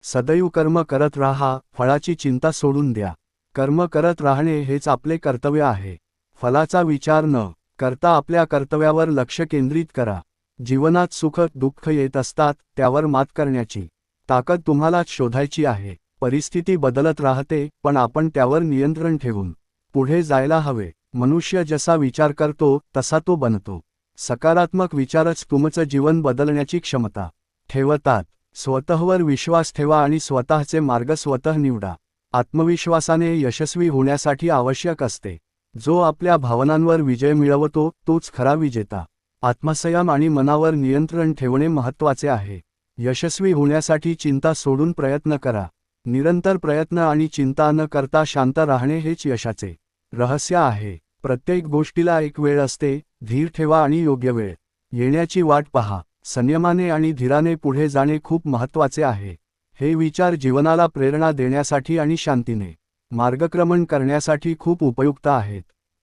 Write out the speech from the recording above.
सदैव कर्म करत राहा, फळाची चिंता सोडून द्या. कर्म करत राहणे हेच आपले कर्तव्य आहे. फलाचा विचार न करता आपल्या कर्तव्यावर लक्ष केंद्रित करा. जीवनात सुख दुःख येत असतात, त्यावर मात करण्याची ताकद तुम्हालाच शोधायची आहे. परिस्थिती बदलत राहते, पण आपण त्यावर नियंत्रण ठेवून पुढे जायला हवे. मनुष्य जसा विचार करतो तसा तो बनतो. सकारात्मक विचारच तुमचं जीवन बदलण्याची क्षमता ठेवतात. स्वतःवर विश्वास ठेवा आणि स्वतःचे मार्ग स्वतः निवडा. आत्मविश्वासाने यशस्वी होण्यासाठी आवश्यक असते. जो आपल्या भावनांवर विजय मिळवतो तोच खरा विजेता. आत्मसंयम आणि मनावर नियंत्रण ठेवणे महत्त्वाचे आहे. यशस्वी होण्यासाठी चिंता सोडून प्रयत्न करा. निरंतर प्रयत्न आणि चिंता न करता शांत राहणे हेच यशाचे रहस्य आहे. प्रत्येक गोष्टीला एक वेळ असते. धीर ठेवा आणि योग्य वेळ येण्याची वाट पहा. संयमाने आणि धीराने पुढे जाणे खूप महत्त्वाचे आहे. हे विचार जीवनाला प्रेरणा देण्यासाठी आणि शांतीने मार्गक्रमण करण्यासाठी खूप उपयुक्त आहेत.